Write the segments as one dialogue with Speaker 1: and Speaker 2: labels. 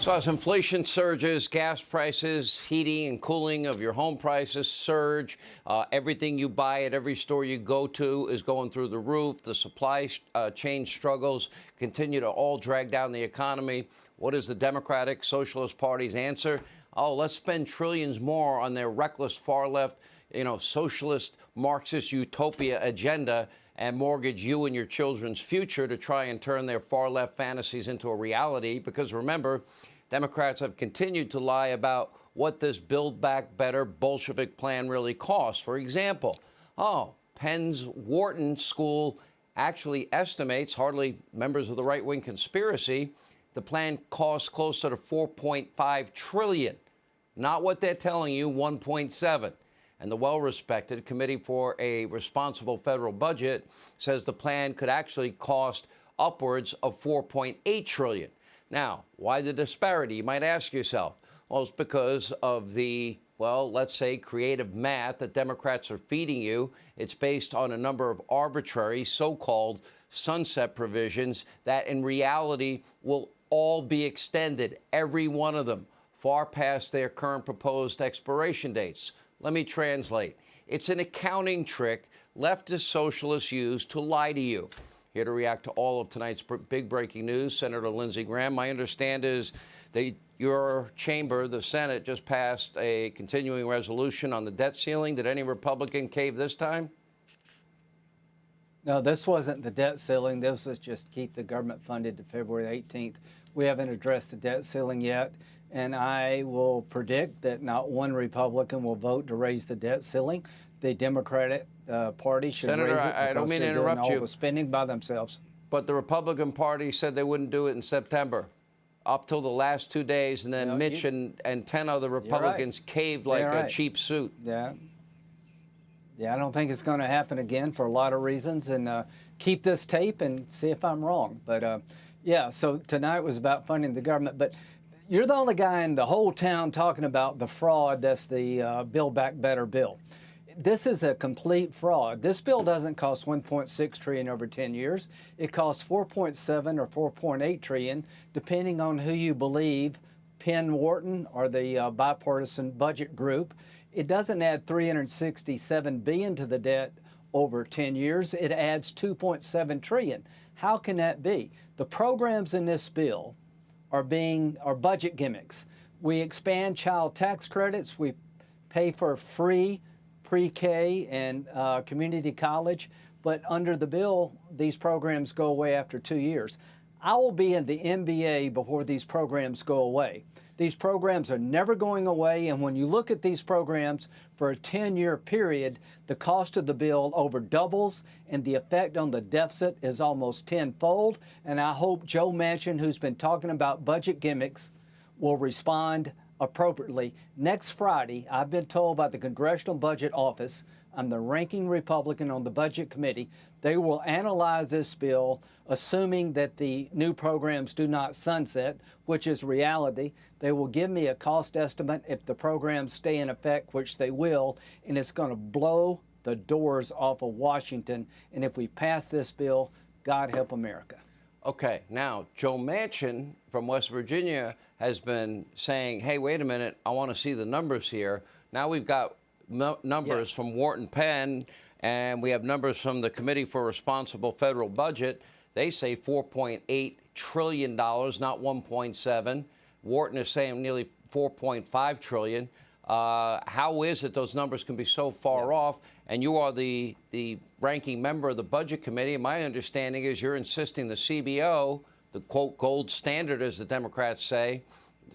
Speaker 1: So as inflation surges, gas prices, heating and cooling of your home prices surge. Everything you buy at every store you go to is going through the roof. The supply chain struggles continue to all drag down the economy. What is the Democratic Socialist Party's answer? Oh, let's spend trillions more on their reckless far left, socialist Marxist utopia agenda and mortgage you and your children's future to try and turn their far left fantasies into a reality. Because remember, Democrats have continued to lie about what this Build Back Better Bolshevik plan really costs. For example, Penn's Wharton School actually estimates, hardly members of the right-wing conspiracy, the plan costs closer to $4.5 trillion. Not what they're telling you, 1.7. And the well-respected Committee for a Responsible Federal Budget says the plan could actually cost upwards of $4.8 trillion. Now, why the disparity, you might ask yourself? Well, it's because of the, let's say, creative math that Democrats are feeding you. It's based on a number of arbitrary so-called sunset provisions that in reality will all be extended, every one of them, far past their current proposed expiration dates. Let me translate. It's an accounting trick leftist socialists use to lie to you. Here to react to all of tonight's big breaking news, Senator Lindsey Graham. My understanding is that your chamber, the Senate, just passed a continuing resolution on the debt ceiling. Did any Republican cave this time?
Speaker 2: No, this wasn't the debt ceiling. This was just keep the government funded to February 18th. We haven't addressed the debt ceiling yet, and I will predict that not one Republican will vote to raise the debt ceiling. The Democratic Party should
Speaker 1: Senator,
Speaker 2: raise it.
Speaker 1: I don't mean to interrupt you.
Speaker 2: All the spending by themselves.
Speaker 1: But the Republican Party said they wouldn't do it in September, up till the last 2 days, and then Mitch and 10 other Republicans caved like a cheap suit.
Speaker 2: Yeah, I don't think it's going to happen again for a lot of reasons, and keep this tape and see if I'm wrong. But so tonight was about funding the government, but you're the only guy in the whole town talking about the fraud that's the Build Back Better bill. This is a complete fraud. This bill doesn't cost $1.6 trillion over 10 years. It costs $4.7 or $4.8 trillion, depending on who you believe, Penn Wharton or the bipartisan budget group. It doesn't add $367 billion to the debt over 10 years. It adds $2.7 trillion. How can that be? The programs in this bill are budget gimmicks. We expand child tax credits. We pay for free pre-K and community college, but under the bill, these programs go away after 2 years. I will be in the NBA before these programs go away. These programs are never going away, and when you look at these programs for a 10-year period, the cost of the bill over doubles, and the effect on the deficit is almost tenfold. And I hope Joe Manchin, who's been talking about budget gimmicks, will respond appropriately. Next Friday, I've been told by the Congressional Budget Office, I'm the ranking Republican on the Budget Committee, they will analyze this bill, assuming that the new programs do not sunset, which is reality. They will give me a cost estimate if the programs stay in effect, which they will, and it's going to blow the doors off of Washington. And if we pass this bill, God help America.
Speaker 1: Okay, now, Joe Manchin from West Virginia has been saying, hey, wait a minute, I want to see the numbers here. Now we've got numbers from Wharton Penn, and we have numbers from the Committee for Responsible Federal Budget. They say $4.8 trillion, not 1.7. Wharton is saying nearly $4.5 trillion. How is it those numbers can be so far off? And you are the ranking member of the Budget Committee. And my understanding is you're insisting the CBO, the, quote, gold standard, as the Democrats say,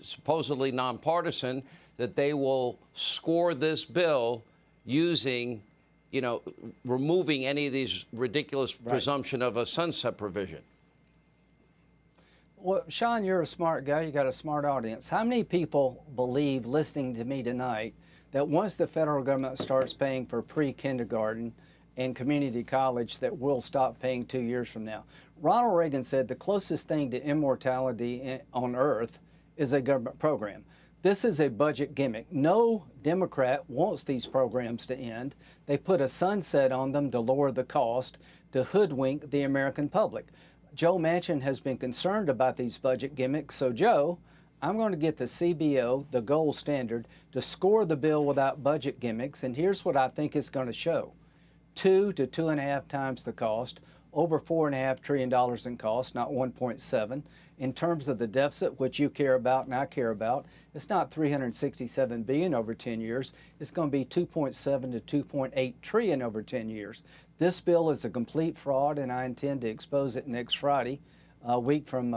Speaker 1: supposedly nonpartisan, that they will score this bill using, removing any of these ridiculous presumption of a sunset provision.
Speaker 2: Well, Sean, you're a smart guy. You got a smart audience. How many people believe, listening to me tonight, that once the federal government starts paying for pre-kindergarten and community college, that we'll stop paying 2 years from now? Ronald Reagan said the closest thing to immortality on Earth is a government program. This is a budget gimmick. No Democrat wants these programs to end. They put a sunset on them to lower the cost, to hoodwink the American public. Joe Manchin has been concerned about these budget gimmicks. So, Joe, I'm going to get the CBO, the gold standard, to score the bill without budget gimmicks, and here's what I think it's going to show. 2 to 2.5 times the cost, over $4.5 trillion in cost, not 1.7. In terms of the deficit, which you care about and I care about, it's not $367 billion over 10 years. It's going to be $2.7 to $2.8 trillion over 10 years. This bill is a complete fraud, and I intend to expose it next Friday, a week from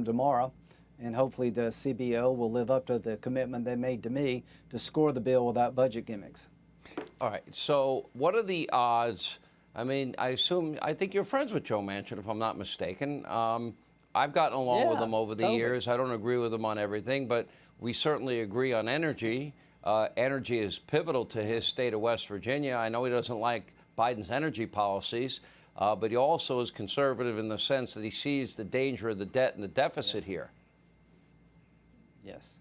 Speaker 2: tomorrow. And hopefully the CBO will live up to the commitment they made to me to score the bill without budget gimmicks.
Speaker 1: All right. So what are the odds? I mean, I think you're friends with Joe Manchin, if I'm not mistaken. I've gotten along with him over the years. I don't agree with him on everything, but we certainly agree on energy. Energy is pivotal to his state of West Virginia. I know he doesn't like Biden's energy policies, but he also is conservative in the sense that he sees the danger of the debt and the deficit here.
Speaker 2: Yes.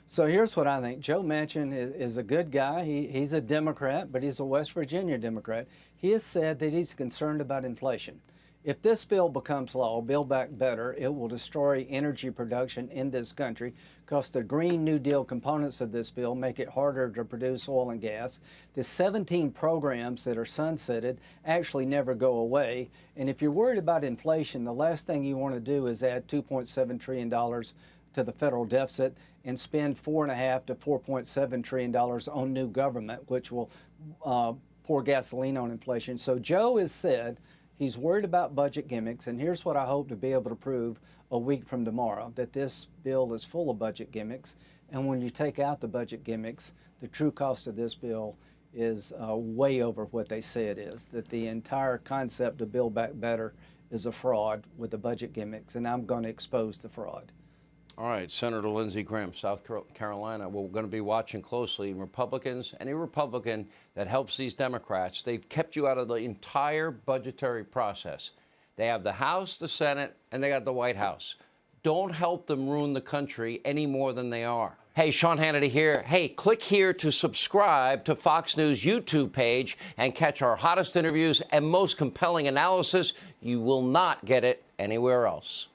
Speaker 2: So here's what I think. Joe Manchin is a good guy. He's a Democrat, but he's a West Virginia Democrat. He has said that he's concerned about inflation. If this bill becomes law, Build Back Better, it will destroy energy production in this country because the Green New Deal components of this bill make it harder to produce oil and gas. The 17 programs that are sunsetted actually never go away. And if you're worried about inflation, the last thing you want to do is add $2.7 trillion to the federal deficit and spend $4.5 to $4.7 trillion on new government, which will pour gasoline on inflation. So Joe has said he's worried about budget gimmicks, and here's what I hope to be able to prove a week from tomorrow, that this bill is full of budget gimmicks, and when you take out the budget gimmicks, the true cost of this bill is way over what they say it is, that the entire concept of Build Back Better is a fraud with the budget gimmicks, and I'm going to expose the fraud.
Speaker 1: All right, Senator Lindsey Graham, South Carolina. We're going to be watching closely. Republicans, any Republican that helps these Democrats, they've kept you out of the entire budgetary process. They have the House, the Senate, and they got the White House. Don't help them ruin the country any more than they are. Hey, Sean Hannity here. Hey, click here to subscribe to Fox News YouTube page and catch our hottest interviews and most compelling analysis. You will not get it anywhere else.